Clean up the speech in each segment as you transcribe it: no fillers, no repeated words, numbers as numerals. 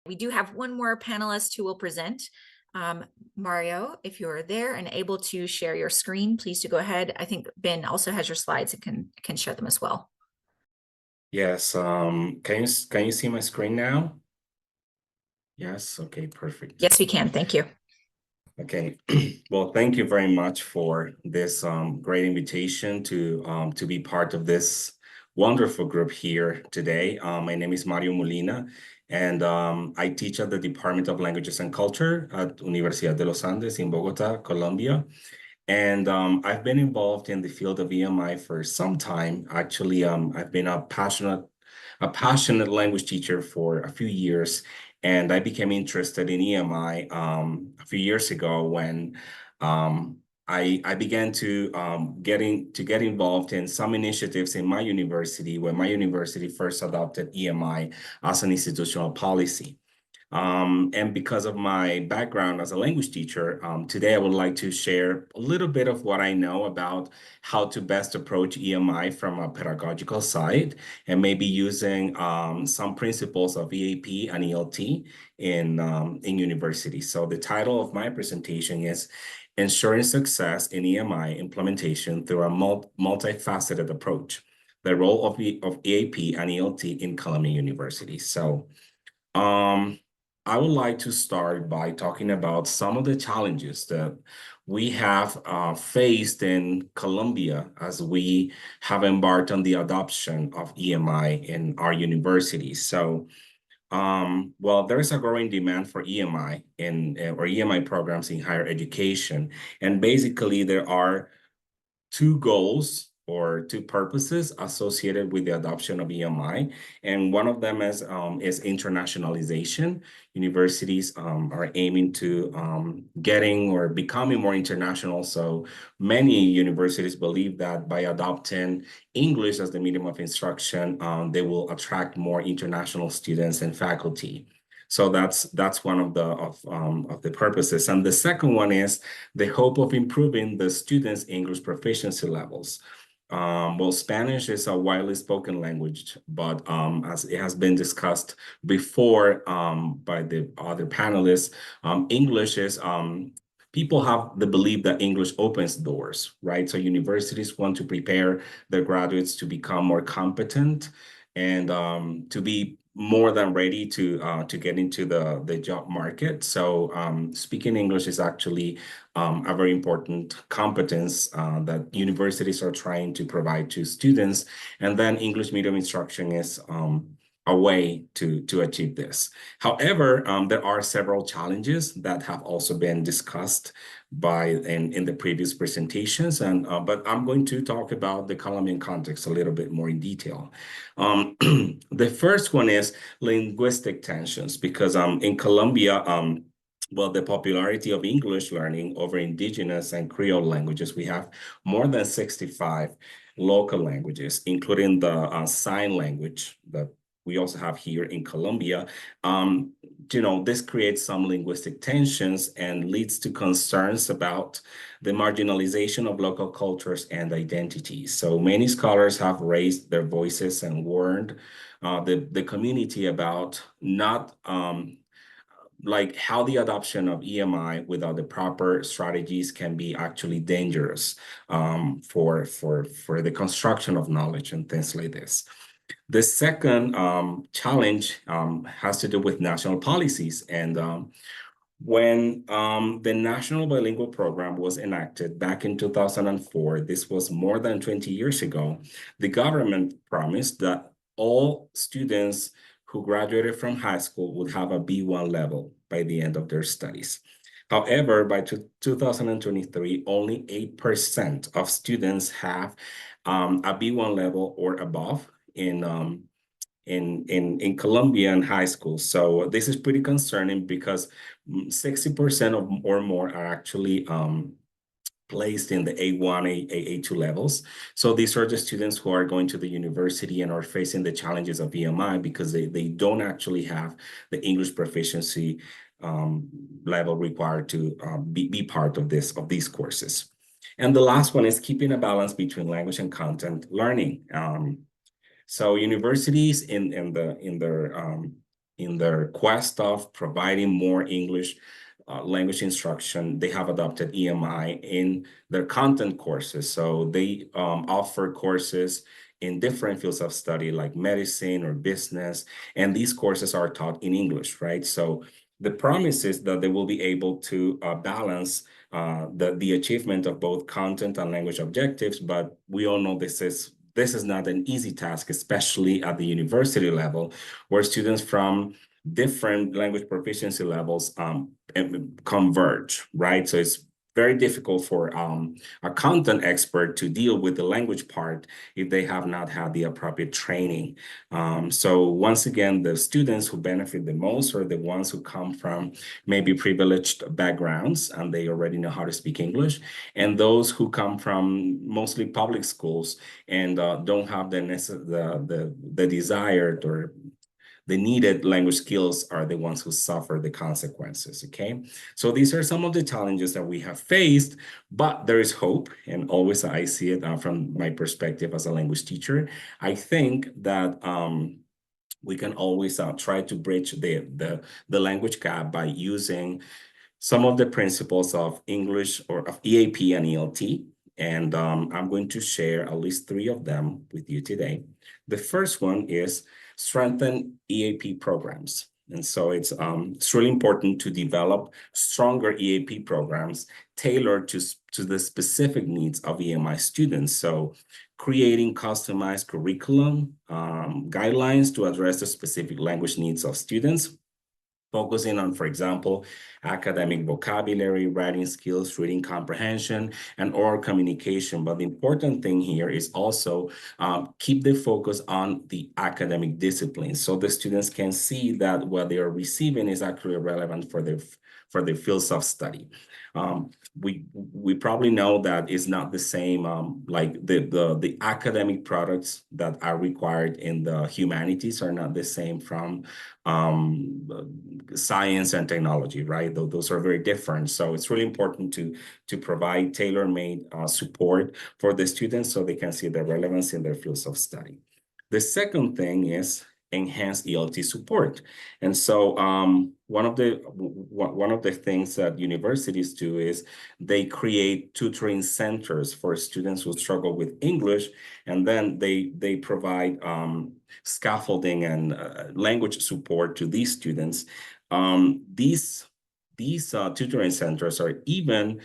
We do have one more panelist who will present. Mario, if you're there and able to share your screen, please do go ahead. I think Ben also has your slides and can share them as well. Yes, can you see my screen now? Yes, okay, perfect. Yes, we can. Thank you. Okay, well, thank you very much for this great invitation to be part of this wonderful group here today. My name is Mario Molina, and I teach at the Department of Languages and Culture at Universidad de los Andes in Bogota, Colombia. And I've been involved in the field of EMI for some time. Actually, I've been a passionate language teacher for a few years, and I became interested in EMI a few years ago when I began to get involved in some initiatives in my university when my university first adopted EMI as an institutional policy. And because of my background as a language teacher, today I would like to share a little bit of what I know about how to best approach EMI from a pedagogical side, and maybe using some principles of EAP and ELT in universities. So the title of my presentation is Ensuring Success in EMI Implementation Through a Multifaceted Approach, the role of EAP and ELT in Colombian universities. So I would like to start by talking about some of the challenges that we have faced in Colombia as we have embarked on the adoption of EMI in our universities. So, well, there is a growing demand for EMI or EMI programs in higher education. And basically, there are two goals or two purposes associated with the adoption of EMI. And one of them is internationalization. Universities are aiming to getting or becoming more international. So many universities believe that by adopting English as the medium of instruction, they will attract more international students and faculty. So that's one of the purposes. And the second one is the hope of improving the students' English proficiency levels. Well, Spanish is a widely spoken language, but as it has been discussed before by the other panelists, English is people have the belief that English opens doors, right? So universities want to prepare their graduates to become more competent and to be more than ready to get into the job market. So speaking English is actually a very important competence that universities are trying to provide to students. And then English medium instruction is a way to achieve this. However, there are several challenges that have also been discussed in the previous presentations, but I'm going to talk about the Colombian context a little bit more in detail. The first one is linguistic tensions, because in Colombia, well, the popularity of English learning over indigenous and Creole languages, we have more than 65 local languages, including the sign language that we also have here in Colombia. This creates some linguistic tensions and leads to concerns about the marginalization of local cultures and identities. So many scholars have raised their voices and warned the community about not like how the adoption of EMI without the proper strategies can be actually dangerous for the construction of knowledge and things like this. The second challenge has to do with national policies. And when the National Bilingual Program was enacted back in 2004, this was more than 20 years ago, the government promised that all students who graduated from high school would have a B1 level by the end of their studies. However, by 2023, only 8% of students have a B1 level or above in Colombian high school. So this is pretty concerning because 60% or more are actually placed in the A1, A2 levels. So these are the students who are going to the university and are facing the challenges of EMI because they don't actually have the English proficiency level required to be part of these courses. And the last one is keeping a balance between language and content learning. So universities in their in their quest of providing more English language instruction, they have adopted EMI in their content courses. So they offer courses in different fields of study like medicine or business, and these courses are taught in English, right? So the promise is that they will be able to balance the achievement of both content and language objectives, but we all know this is not an easy task, especially at the university level, where students from different language proficiency levels converge, right? So it's very difficult for a content expert to deal with the language part if they have not had the appropriate training. So once again, the students who benefit the most are the ones who come from maybe privileged backgrounds and they already know how to speak English, and those who come from mostly public schools and don't have the desired or the needed language skills are the ones who suffer the consequences, okay? So these are some of the challenges that we have faced, but there is hope, and always I see it from my perspective as a language teacher. I think that we can always try to bridge the language gap by using some of the principles of English or of EAP and ELT, and I'm going to share at least 3 of them with you today. The first one is strengthen EAP programs. And so it's really important to develop stronger EAP programs tailored to the specific needs of EMI students. So creating customized curriculum guidelines to address the specific language needs of students, focusing on, for example, academic vocabulary, writing skills, reading comprehension, and oral communication. But the important thing here is also keep the focus on the academic disciplines, so the students can see that what they are receiving is actually relevant for their fields of study. We probably know that it's not the same like the academic products that are required in the humanities are not the same from science and technology, right? Those are very different. So it's really important to provide tailor-made support for the students so they can see the relevance in their fields of study. The second thing is enhanced ELT support. And so one of the things that universities do is they create tutoring centers for students who struggle with English, and then they provide scaffolding and language support to these students. These tutoring centers are even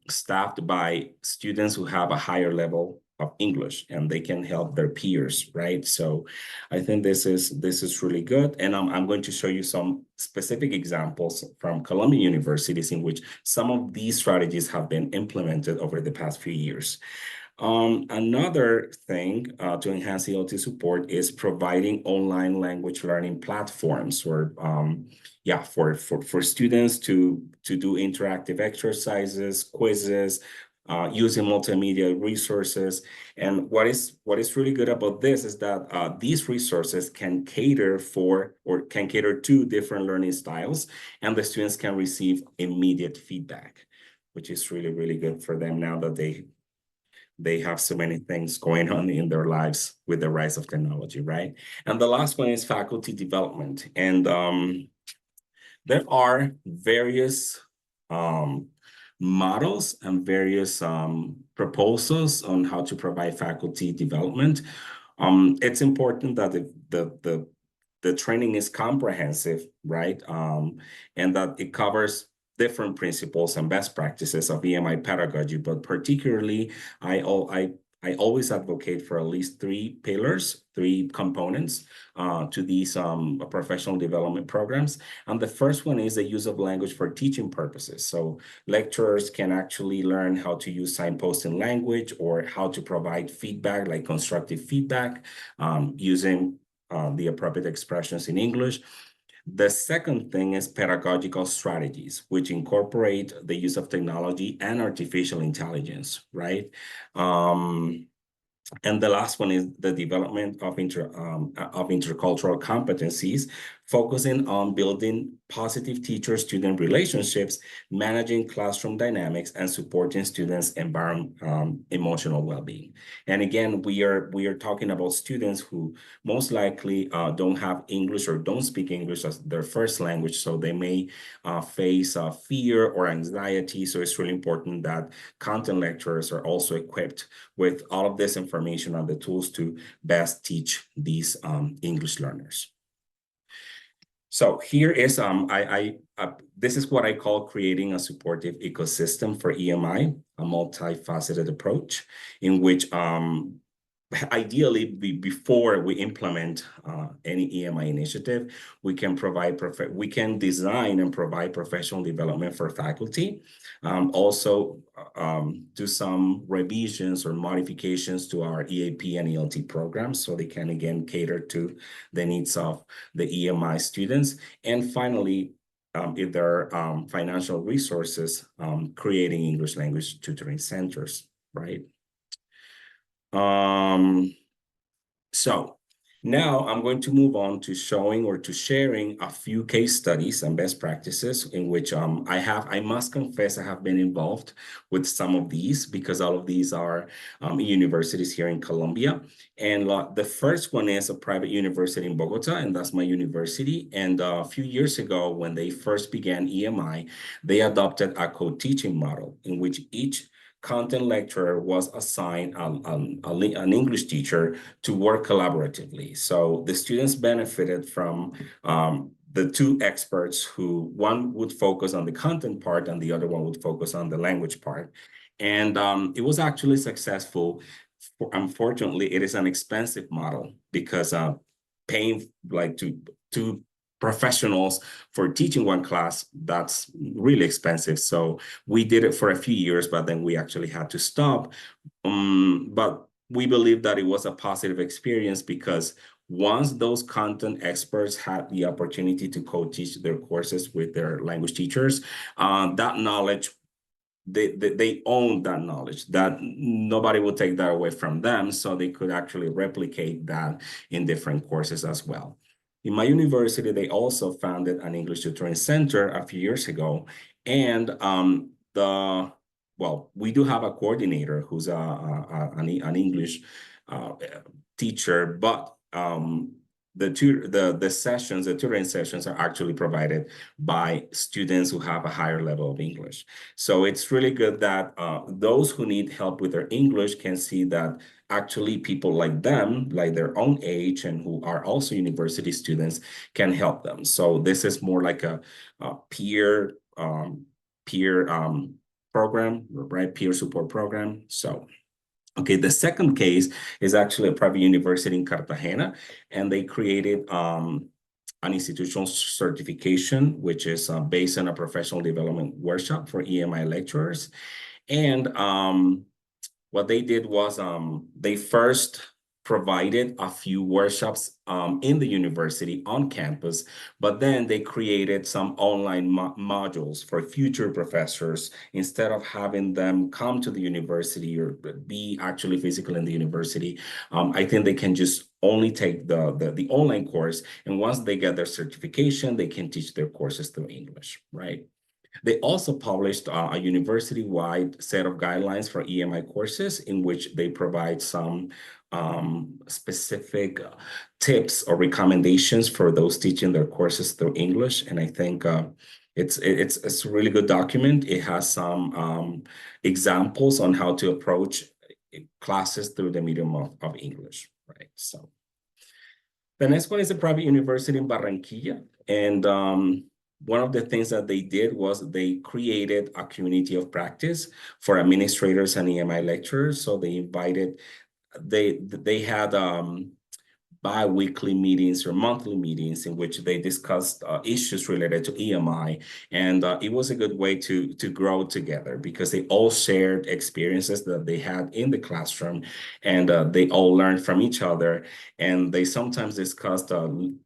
staffed by students who have a higher level of English, and they can help their peers, right? So I think this is really good. And I'm going to show you some specific examples from Colombian universities in which some of these strategies have been implemented over the past few years. Another thing to enhance ELT support is providing online language learning platforms or for students to do interactive exercises, quizzes, using multimedia resources. And what is really good about this is that these resources can cater to different learning styles, and the students can receive immediate feedback, which is really, really good for them now that they have so many things going on in their lives with the rise of technology, right? And the last one is faculty development. And there are various models and various proposals on how to provide faculty development. It's important that the training is comprehensive, right? And that it covers different principles and best practices of EMI pedagogy, but particularly I always advocate for at least 3 pillars, 3 components to these professional development programs. And the first one is the use of language for teaching purposes. So lecturers can actually learn how to use signposting language or how to provide feedback, like constructive feedback, using the appropriate expressions in English. The second thing is pedagogical strategies, which incorporate the use of technology and artificial intelligence, right? And the last one is the development of intercultural competencies focusing on building positive teacher-student relationships, managing classroom dynamics, and supporting students' emotional well-being. And again, we are talking about students who most likely don't have English or don't speak English as their first language, so they may face fear or anxiety. So it's really important that content lecturers are also equipped with all of this information and the tools to best teach these English learners. So here is this is what I call creating a supportive ecosystem for EMI, a multifaceted approach in which ideally, before we implement any EMI initiative, we can design and provide professional development for faculty. Also, do some revisions or modifications to our EAP and ELT programs so they can again cater to the needs of the EMI students. And finally, if there are financial resources, creating English language tutoring centers, right? So now I'm going to move on to showing or to sharing a few case studies and best practices in which I must confess I have been involved with some of these because all of these are universities here in Colombia. And the first one is a private university in Bogota, and that's my university. And a few years ago, when they first began EMI, they adopted a co-teaching model in which each content lecturer was assigned an English teacher to work collaboratively. So the students benefited from the two experts who one would focus on the content part and the other one would focus on the language part. And it was actually successful. Unfortunately, it is an expensive model because paying like two professionals for teaching one class, that's really expensive. So we did it for a few years, but then we actually had to stop. But we believe that it was a positive experience because once those content experts had the opportunity to co-teach their courses with their language teachers, that knowledge, they own that knowledge, that nobody will take that away from them. So they could actually replicate that in different courses as well. In my university, they also founded an English tutoring center a few years ago. And we do have a coordinator who's an English teacher, but the tutoring sessions are actually provided by students who have a higher level of English. So it's really good that those who need help with their English can see that actually people like them, like their own age and who are also university students, can help them. So this is more like a peer program, right? Peer support program. So okay, the second case is actually a private university in Cartagena, and they created an institutional certification, which is based on a professional development workshop for EMI lecturers. And what they did was they first provided a few workshops in the university on campus, but then they created some online modules for future professors. Instead of having them come to the university or be actually physical in the university, I think they can just only take the online course. And once they get their certification, they can teach their courses through English, right? They also published a university-wide set of guidelines for EMI courses in which they provide some specific tips or recommendations for those teaching their courses through English. And I think it's a really good document. It has some examples on how to approach classes through the medium of English, right? So the next one is a private university in Barranquilla. And one of the things that they did was they created a community of practice for administrators and EMI lecturers. So they invited, they had bi-weekly meetings or monthly meetings in which they discussed issues related to EMI. And it was a good way to grow together because they all shared experiences that they had in the classroom, and they all learned from each other. And they sometimes discussed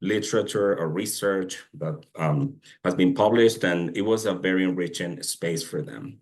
literature or research that has been published, and it was a very enriching space for them.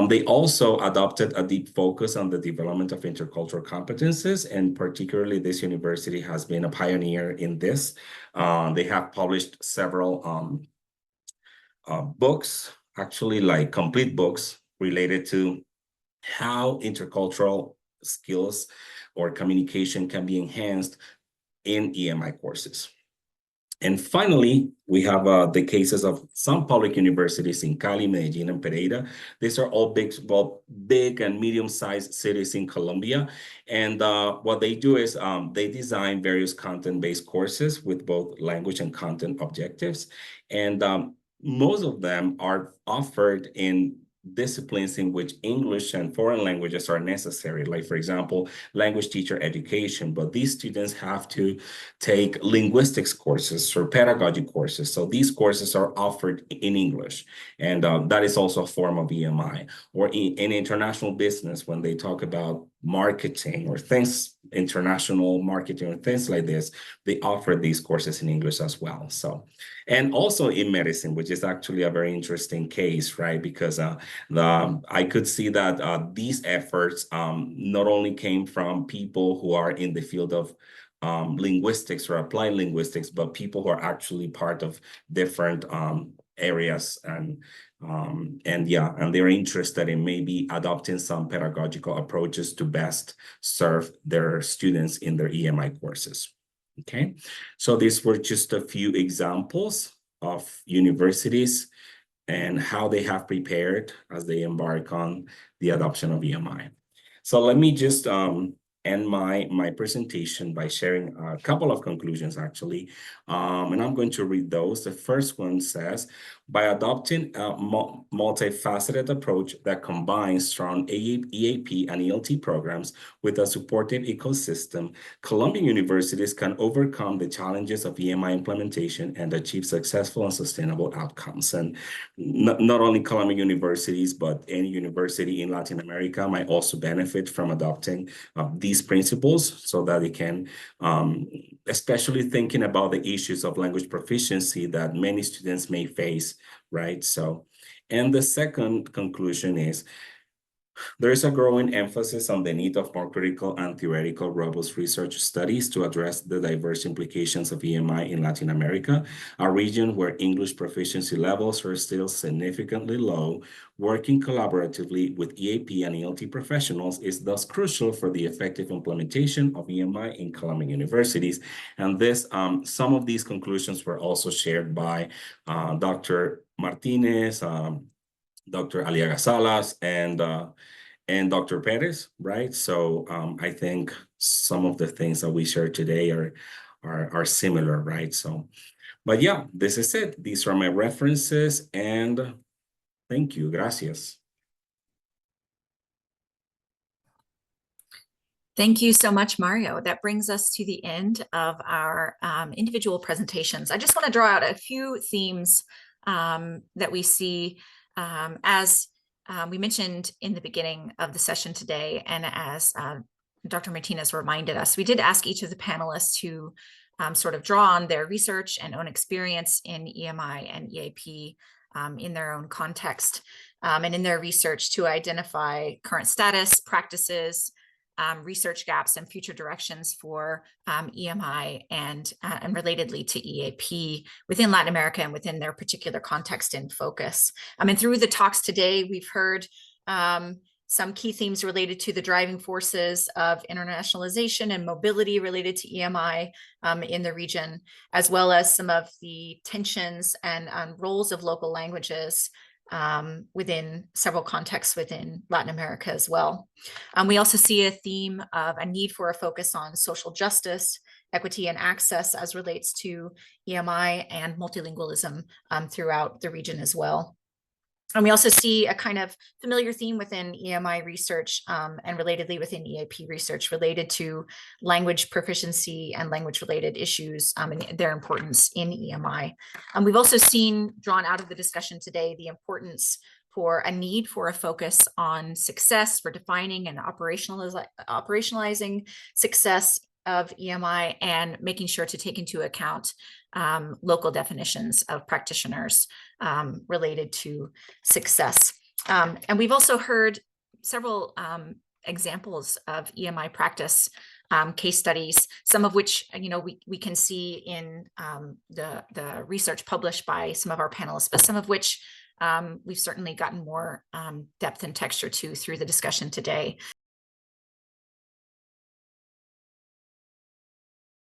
They also adopted a deep focus on the development of intercultural competences, and particularly this university has been a pioneer in this. They have published several books, actually like complete books related to how intercultural skills or communication can be enhanced in EMI courses. And finally, we have the cases of some public universities in Cali, Medellin, and Pereira. These are all big and medium-sized cities in Colombia. And what they do is they design various content-based courses with both language and content objectives. And most of them are offered in disciplines in which English and foreign languages are necessary, like, for example, language teacher education. But these students have to take linguistics courses or pedagogy courses. So these courses are offered in English. And that is also a form of EMI. Or in international business, when they talk about marketing or things, international marketing or things like this, they offer these courses in English as well. So, and also in medicine, which is actually a very interesting case, right? Because I could see that these efforts not only came from people who are in the field of linguistics or applied linguistics, but people who are actually part of different areas and they're interested in maybe adopting some pedagogical approaches to best serve their students in their EMI courses. Okay, so these were just a few examples of universities and how they have prepared as they embark on the adoption of EMI. So let me just end my presentation by sharing a couple of conclusions, actually. And I'm going to read those. The first one says, by adopting a multifaceted approach that combines strong EAP and ELT programs with a supportive ecosystem, Colombian universities can overcome the challenges of EMI implementation and achieve successful and sustainable outcomes. And not only Colombian universities, but any university in Latin America might also benefit from adopting these principles so that they can, especially thinking about the issues of language proficiency that many students may face, right? So, and the second conclusion is, there is a growing emphasis on the need of more critical and theoretical robust research studies to address the diverse implications of EMI in Latin America, a region where English proficiency levels are still significantly low. Working collaboratively with EAP and ELT professionals is thus crucial for the effective implementation of EMI in Colombian universities. And this, some of these conclusions were also shared by Dr. Martinez, Dr. Aliaga Salas, and Dr. Perez, right? So I think some of the things that we shared today are similar, right? So, but yeah, this is it. These are my references, and thank you. Gracias. Thank you so much, Mario. That brings us to the end of our individual presentations. I just want to draw out a few themes that we see as we mentioned in the beginning of the session today, and as Dr. Martinez reminded us, we did ask each of the panelists to sort of draw on their research and own experience in EMI and EAP in their own context and in their research to identify current status, practices, research gaps, and future directions for EMI and relatedly to EAP within Latin America and within their particular context and focus. And through the talks today, we've heard some key themes related to the driving forces of internationalization and mobility related to EMI in the region, as well as some of the tensions and roles of local languages within several contexts within Latin America as well. We also see a theme of a need for a focus on social justice, equity, and access as relates to EMI and multilingualism throughout the region as well. And we also see a kind of familiar theme within EMI research and relatedly within EAP research related to language proficiency and language-related issues and their importance in EMI. We've also seen, drawn out of the discussion today, the importance for a need for a focus on success, for defining and operationalizing success of EMI, and making sure to take into account local definitions of practitioners related to success. And we've also heard several examples of EMI practice case studies, some of which we can see in the research published by some of our panelists, but some of which we've certainly gotten more depth and texture to through the discussion today.